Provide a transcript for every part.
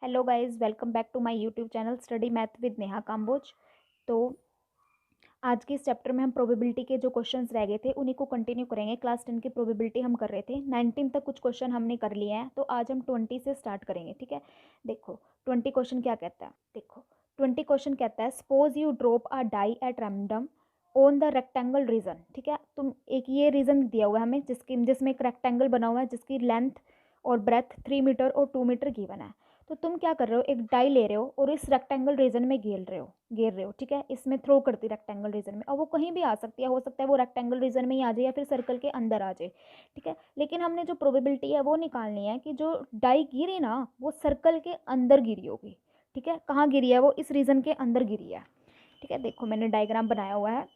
Hello guys, welcome back to my YouTube channel study math with Neha Kamboj. तो आज के इस चैप्टर में हम प्रोबेबिलिटी के जो क्वेश्चंस रह गए थे उन्हीं को कंटिन्यू करेंगे। क्लास 10 की प्रोबेबिलिटी हम कर रहे थे, 19 तक कुछ क्वेश्चन हमने कर लिए हैं, तो आज हम 20 से स्टार्ट करेंगे। ठीक है, देखो 20 क्वेश्चन क्या कहता है। देखो 20 क्वेश्चन कहता है suppose you drop a die at random on the rectangle region. ठीक है, तुम एक ये रीजन दिया हुआ है हमें जिसमें एक रेक्टेंगल बना हुआ है जिसकी लेंथ और ब्रेथ 3 मीटर और 2 मीटर गिवन है। तो तुम क्या कर रहे हो, एक डाई ले रहे हो और इस रेक्टेंगल रीजन में घेर रहे हो। ठीक है, इसमें थ्रो करती रेक्टेंगल रीजन में, और वो कहीं भी आ सकती है, हो सकता है वो रेक्टेंगल रीजन में ही आ जाए या फिर सर्कल के अंदर आ जाए। ठीक है, लेकिन हमने जो प्रोबेबिलिटी है वो निकालनी है कि जो डाई गिरी ना वो सर्कल के अंदर गिरी होगी। ठीक है, कहाँ गिरी है, वो इस रीजन के अंदर गिरी है। ठीक है, देखो मैंने डायग्राम बनाया हुआ है,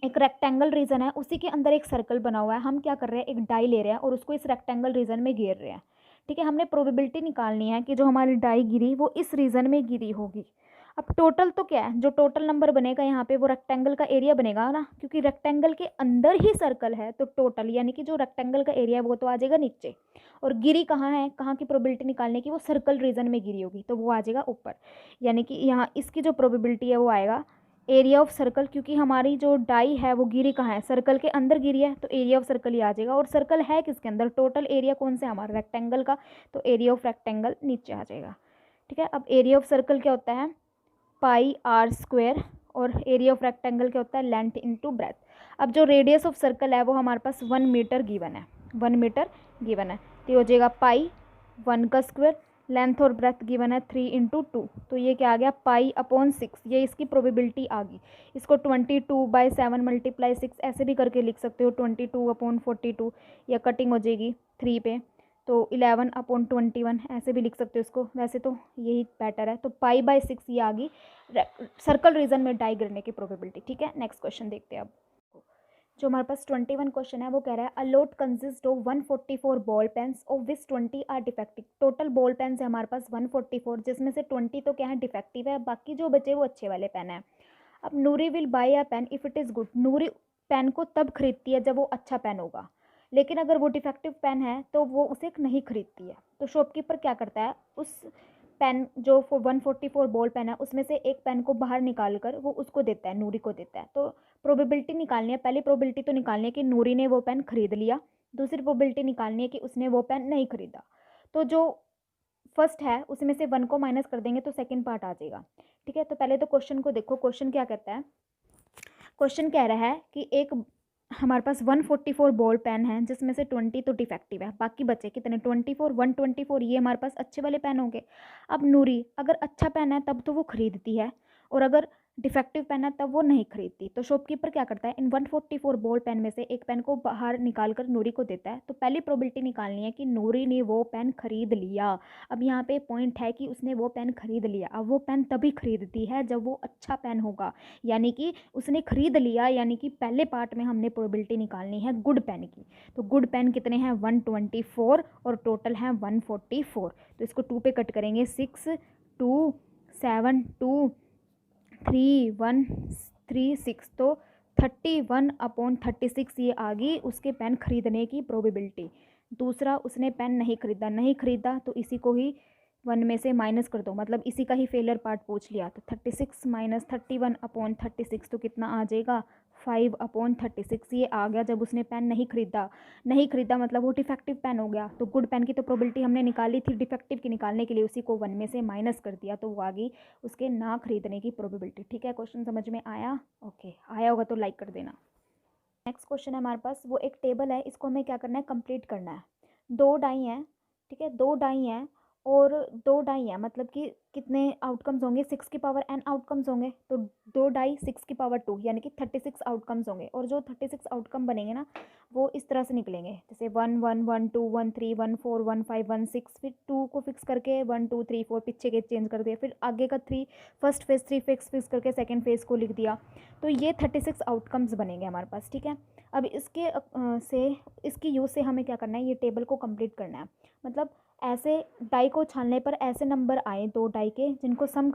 एक रेक्टेंगल रीजन है, उसी के अंदर एक सर्कल बना हुआ है। हम क्या कर रहे हैं, एक डाई ले रहे हैं और उसको इस रेक्टेंगल रीजन में घेर रहे हैं। ठीक है, हमने प्रोबेबिलिटी निकालनी है कि जो हमारी डाई गिरी वो इस रीजन में गिरी होगी। अब टोटल तो क्या है, जो टोटल नंबर बनेगा यहाँ पे वो रेक्टेंगल का एरिया बनेगा ना, क्योंकि रेक्टेंगल के अंदर ही सर्कल है, तो टोटल यानी कि जो रेक्टेंगल का एरिया है वो तो आ जाएगा नीचे, और गिरी कहाँ है, कहाँ की प्रोबेबिलिटी निकालने की, वो सर्कल रीजन में गिरी होगी, तो वो आ जाएगा ऊपर। यानी कि यहाँ इसकी जो प्रोबेबिलिटी है वो आएगा एरिया ऑफ सर्कल, क्योंकि हमारी जो डाई है वो गिरी कहाँ है, सर्कल के अंदर गिरी है, तो एरिया ऑफ सर्कल ही आ जाएगा। और सर्कल है किसके अंदर, टोटल एरिया कौन से हमारा रेक्टेंगल का, तो एरिया ऑफ रेक्टेंगल नीचे आ जाएगा। ठीक है, अब एरिया ऑफ सर्कल क्या होता है, पाई आर स्क्वायर, और एरिया ऑफ रेक्टेंगल क्या होता है, लेंथ इंटू ब्रेथ। अब जो रेडियस ऑफ सर्कल है वो हमारे पास 1 मीटर गिवन है, 1 मीटर गिवन है, तो ये हो जाएगा पाई 1 का स्क्वायर, लेंथ और ब्रेथ गिवन है 3 × 2, तो ये क्या आ गया, पाई/6। ये इसकी प्रोबेबिलिटी आ गई। इसको 22/7 × 6 ऐसे भी करके लिख सकते हो, 22/42, या कटिंग हो जाएगी 3 पे, तो 11/21 ऐसे भी लिख सकते हो इसको, वैसे तो यही बेटर है। तो पाई/6 ये आ गई सर्कल रीजन में डाई गिरने की प्रोबेबिलिटी। ठीक है, नेक्स्ट क्वेश्चन देखते हैं। अब जो हमारे पास 21 क्वेश्चन है वो कह रहा है a lot consist of 144 ball pens of which 20 are defective. Total ball pens है हमारे पास 144, जिसमें से 20 तो क्या है, डिफेक्टिव है, बाकी जो बचे वो अच्छे वाले पेन है। अब Noori will buy a pen if it is good. Noori pen को तब खरीदती है जब वो अच्छा पेन होगा, लेकिन अगर वो डिफेक्टिव पेन है तो वो उसे नहीं खरीदती है। तो शॉपकीपर क्या करता है, उस पेन जो 144 बॉल पेन है उसमें से एक पेन को बाहर निकाल कर वो उसको देता है, नूरी को देता है। तो प्रोबेबिलिटी निकालनी है, पहली प्रोबेबिलिटी तो निकालनी है कि नूरी ने वो पेन खरीद लिया, दूसरी प्रोबेबिलिटी निकालनी है कि उसने वो पेन नहीं खरीदा। तो जो फर्स्ट है उसमें से 1 को माइनस कर देंगे तो सेकंड पार्ट आ जाएगा। ठीक है, तो पहले तो क्वेश्चन को देखो, क्वेश्चन क्या कहता है। क्वेश्चन कह रहा है कि एक हमारे पास 144 बॉल पेन है जिसमें से 20 तो डिफेक्टिव है, बाकी बचे कितने, 24, 124, ये हमारे पास अच्छे वाले पेन होंगे। अब नूरी अगर अच्छा पेन है तब तो वो खरीदती है, और अगर डिफेक्टिव पेन है तब वो नहीं खरीदती। तो शॉपकीपर क्या करता है, इन 144 बॉल पेन में से एक पेन को बाहर निकाल कर नूरी को देता है। तो पहली प्रोबेबिलिटी निकालनी है कि नूरी ने वो पेन खरीद लिया। अब यहाँ पे पॉइंट है कि उसने वो पेन खरीद लिया। अब वो पेन तभी खरीदती है जब वो अच्छा पेन होगा, यानी कि उसने खरीद लिया, यानी कि पहले पार्ट में हमने प्रोबेबिलिटी निकालनी है गुड पेन की। तो गुड पेन कितने हैं, 124, और टोटल हैं 144। तो इसको 2 पे कट करेंगे, 6 2 7 2 3 1 3 6, तो 31/36 ये आ गई उसके पेन खरीदने की प्रोबेबिलिटी। दूसरा, उसने पेन नहीं खरीदा तो इसी को ही 1 में से माइनस कर दो, मतलब इसी का ही फेलियर पार्ट पूछ लिया। तो 36 - 31/36 तो कितना आ जाएगा, 5/36 ये आ गया जब उसने पेन नहीं खरीदा मतलब वो डिफेक्टिव पेन हो गया। तो गुड पेन की तो प्रोबेबिलिटी हमने निकाली थी, डिफेक्टिव की निकालने के लिए उसी को 1 में से माइनस कर दिया, तो वो आ गई उसके ना खरीदने की प्रोबेबिलिटी। ठीक है, क्वेश्चन समझ में आया, ओके आया होगा तो लाइक कर देना। नेक्स्ट क्वेश्चन है हमारे पास, वो एक टेबल है, इसको हमें क्या करना है, कंप्लीट करना है। 2 डाई हैं, ठीक है, 2 डाई हैं और 2 डाई हैं, मतलब कि कितने आउटकम्स होंगे, 6 की पावर n आउटकम्स होंगे, तो 2 डाई 6 की पावर 2 यानी कि 36 आउटकम्स होंगे। और जो 36 आउटकम बनेंगे ना वो इस तरह से निकलेंगे, जैसे 1 1 1 2 1 3 1 4 1 5 1 6, फिर 2 को फिक्स करके 1 2 3 4 पीछे के चेंज कर दिया, फिर आगे का 3 फर्स्ट फेज 3 फिक्स करके सेकेंड फेज को लिख दिया। तो ये 36 आउटकम्स बनेंगे हमारे पास। ठीक है, अब इसकी यूज़ से हमें क्या करना है, ये टेबल को कंप्लीट करना है। मतलब ऐसे डाई को छानने पर ऐसे नंबर आए 2 डाई के जिनको सम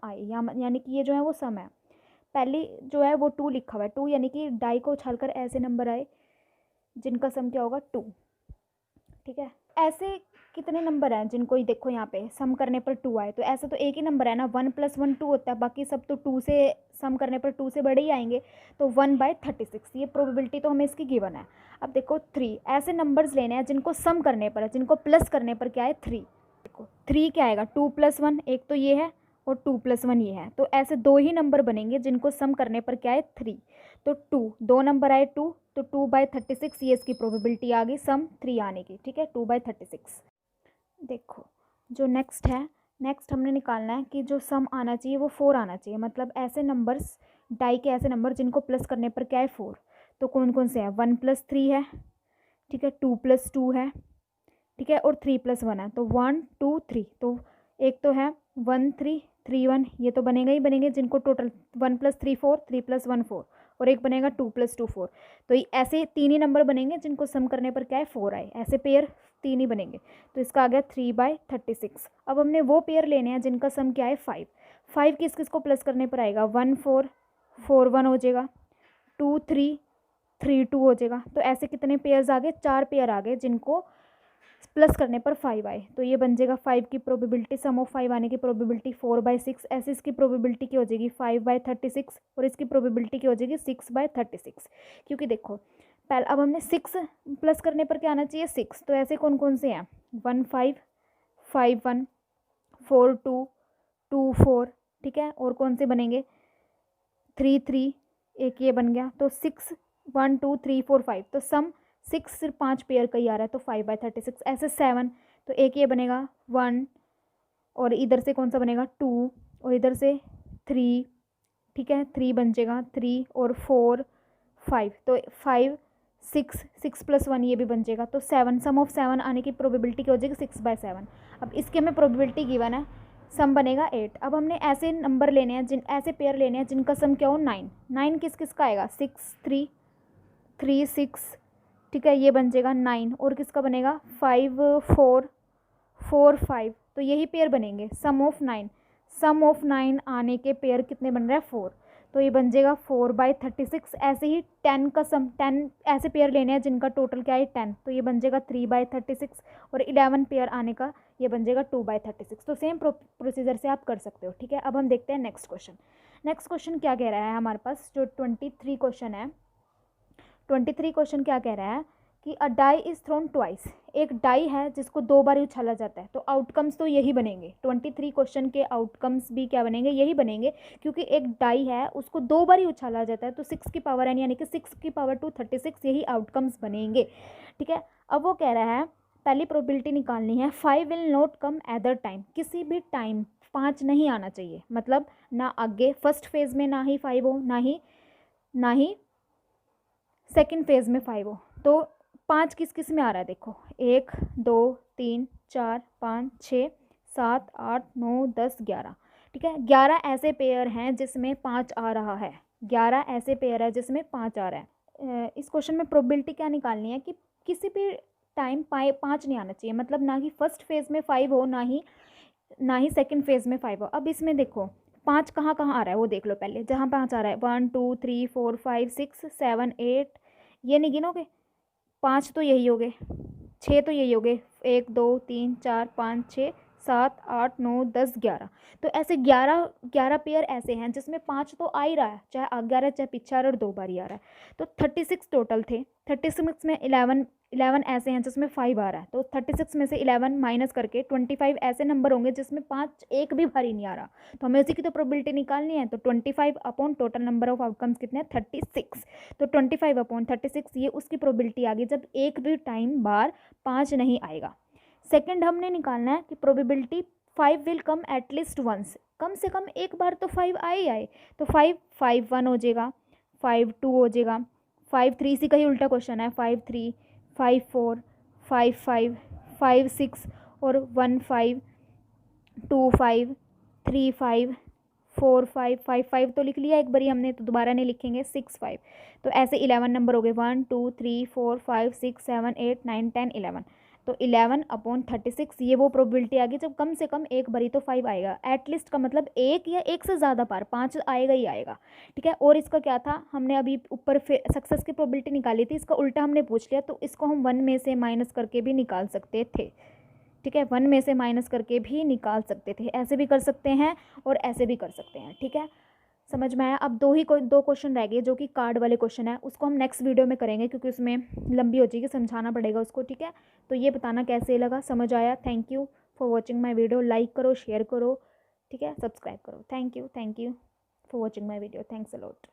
आए, यानी कि ये जो है वो सम है। पहली जो है वो 2 लिखा हुआ है, 2 यानी कि डाई को उछाल कर ऐसे नंबर आए जिनका सम क्या होगा 2। ठीक है, ऐसे कितने नंबर हैं जिनको ये देखो यहाँ पे सम करने पर 2 आए, तो ऐसा तो एक ही नंबर है ना, 1 + 1 2 होता है, बाकी सब तो 2 से सम करने पर 2 से बड़े ही आएंगे, तो 1/36 ये प्रोबेबिलिटी तो हमें इसकी गिवन है। अब देखो 3 ऐसे नंबर्स लेने हैं जिनको सम करने पर, जिनको प्लस करने पर क्या है 3, देखो 3 क्या आएगा 2 + 1, एक तो ये है और 2 + 1 ये है, तो ऐसे दो ही नंबर बनेंगे जिनको सम करने पर क्या है 3, तो 2 दो नंबर आए 2, तो 2/36 ये इसकी प्रोबेबिलिटी आ गई सम 3 आने की, ठीक है 2/36। देखो जो नेक्स्ट है, नेक्स्ट हमने निकालना है कि जो सम आना चाहिए वो 4 आना चाहिए, मतलब ऐसे नंबर्स डाई के ऐसे नंबर जिनको प्लस करने पर क्या है 4, तो कौन कौन से हैं 1 + 3 है, ठीक है 2 + 2 है, ठीक है और 3 + 1 है, तो 1 2 3, तो एक तो है 1 3 3 1, ये तो बनेगा ही बनेंगे जिनको टोटल 1 + 3 4, 3 + 1 4, और एक बनेगा 2 + 2 4, तो ऐसे 3 ही नंबर बनेंगे जिनको सम करने पर क्या है 4 आए, ऐसे पेयर 3 ही बनेंगे, तो इसका आ गया 3/36। अब हमने वो पेयर लेने हैं जिनका सम क्या है 5, 5 किस किस को प्लस करने पर आएगा 1 4 4 1 हो जाएगा, 2 3 3 2 हो जाएगा, तो ऐसे कितने पेयर्स आ गए 4 पेयर आ गए जिनको प्लस करने पर 5 आए, तो ये बन जाएगा 5 की प्रोबेबिलिटी, सम ऑफ 5 आने की प्रोबेबिलिटी 4/6, ऐसे इसकी प्रोबेबिलिटी की हो जाएगी 5/36 और इसकी प्रोबेबिलिटी की हो जाएगी 6/36, क्योंकि देखो पहले अब हमने 6 प्लस करने पर क्या आना चाहिए 6, तो ऐसे कौन कौन से हैं 1 5 5 1 4 2 2 4, ठीक है और कौन से बनेंगे 3 3, एक ये बन गया, तो 6 1 2 3 4 5, तो सम 6 सिर्फ 5 पेयर का ही आ रहा है, तो 5/36, ऐसे 7, तो एक ये बनेगा 1 और इधर से कौन सा बनेगा 2 और इधर से 3, ठीक है 3 बन जाएगा 3 और 4 5, तो 5 6 6 + 1 ये भी बन जाएगा, तो 7 सम ऑफ 7 आने की प्रोबेबिलिटी क्या हो जाएगी 6/7। अब इसके हमें प्रोबेबिलिटी गिवन है, सम बनेगा 8। अब हमने ऐसे नंबर लेने हैं ऐसे पेयर लेने हैं जिनका सम क्या हो 9, 9 किस किस का आएगा 6 3 3 6, ठीक है ये बन जाएगा 9, और किसका बनेगा 5 4 4 5, तो यही पेयर बनेंगे सम ऑफ 9, सम ऑफ 9 आने के पेयर कितने बन रहे हैं 4, तो ये बन जाएगा 4/36। ऐसे ही 10 का सम 10 ऐसे पेयर लेने हैं जिनका टोटल क्या है 10, तो ये बन जाएगा 3/36, और 11 पेयर आने का ये बन जाएगा 2/36। तो सेम प्रोसीजर से आप कर सकते हो, ठीक है। अब हम देखते हैं नेक्स्ट क्वेश्चन। नेक्स्ट क्वेश्चन क्या कह रहा है हमारे पास, जो 23 क्वेश्चन है, 23 क्वेश्चन क्या कह रहा है कि अ डाई इज़ थ्रोन ट्वाइस, एक डाई है जिसको 2 बार उछाला जाता है, तो आउटकम्स तो यही बनेंगे। 23 क्वेश्चन के आउटकम्स भी क्या बनेंगे, यही बनेंगे, क्योंकि एक डाई है उसको 2 बार ही उछाला जाता है, तो 6 की पावर n यानी कि 6 की पावर 2 36 यही आउटकम्स बनेंगे, ठीक है। अब वो कह रहा है पहली प्रोबेबिलिटी निकालनी है 5 will not come either time, किसी भी टाइम 5 नहीं आना चाहिए, मतलब ना आगे फर्स्ट फेज में ना ही 5 हो, ना ही सेकेंड फेज में 5 हो, तो 5 किस किस में आ रहा है देखो 1 2 3 4 5 6 7 8 9 10 11, ठीक है 11 ऐसे पेयर हैं जिसमें 5 आ रहा है, 11 ऐसे पेयर है जिसमें 5 आ रहा है। इस क्वेश्चन में प्रोबेबिलिटी क्या निकालनी है कि किसी भी टाइम 5 नहीं आना चाहिए, मतलब ना ही फर्स्ट फेज में 5 हो, ना ही सेकेंड फेज में 5 हो। अब इसमें देखो 5 कहाँ कहाँ आ रहा है वो देख लो पहले, जहाँ 5 आ रहा है 1 2 3 4 5 6 7 8, ये नहीं गिनोगे 5 तो यही हो गए, 6 तो यही हो गए 1 2 3 4 5 6 7 8 9 10 11, तो ऐसे 11 पेयर ऐसे हैं जिसमें 5 तो आ ही रहा है, चाहे आगे आ रहा है चाहे पीछे आ रहा है और 2 बार ही आ रहा है, तो 36 टोटल थे। 36 में 11 ऐसे हैं जिसमें 5 आ रहा है, तो 36 में से 11 माइनस करके 25 ऐसे नंबर होंगे जिसमें 5 एक भी बार ही नहीं आ रहा, तो हमें उसी की तो प्रोबेबिलिटी निकालनी है, तो 25 upon total number of outcomes कितने हैं 36, तो 25 अपॉन 36 ये उसकी प्रोबेबिलिटी आ गई जब एक भी टाइम बार 5 नहीं आएगा। सेकंड हमने निकालना है कि probability 5 will come at least once, कम से कम एक बार तो 5 आए ही आए, तो 5 5 1 हो जाएगा, 5 2 हो जाएगा, 5 3 इसी का ही उल्टा क्वेश्चन है, 5 3 5 4 5 5 5 6 और 1 5 2 5 3 5 4 5 5 5 तो लिख लिया एक बारी हमने, तो दोबारा नहीं लिखेंगे 6 5, तो ऐसे 11 नंबर हो गए 1 2 3 4 5 6 7 8 9 10 11, तो 11/36 ये वो प्रोबेबिलिटी आ गई जब कम से कम एक बारी तो 5 आएगा। एटलीस्ट का मतलब एक या एक से ज़्यादा बार 5 आएगा ही आएगा, ठीक है। और इसका क्या था, हमने अभी ऊपर सक्सेस की प्रोबेबिलिटी निकाली थी, इसका उल्टा हमने पूछ लिया, तो इसको हम 1 में से माइनस करके भी निकाल सकते थे, ठीक है। 1 में से माइनस करके भी निकाल सकते थे, ऐसे भी कर सकते हैं और ऐसे भी कर सकते हैं, ठीक है। समझ में आया। अब दो क्वेश्चन रह गए जो कि कार्ड वाले क्वेश्चन है, उसको हम नेक्स्ट वीडियो में करेंगे क्योंकि उसमें लंबी हो जाएगी, समझाना पड़ेगा उसको, ठीक है। तो ये बताना कैसे लगा, समझ आया। Thank you for watching my video. Like करो, शेयर करो, ठीक है, सब्सक्राइब करो। Thank you for watching my video. Thanks a lot.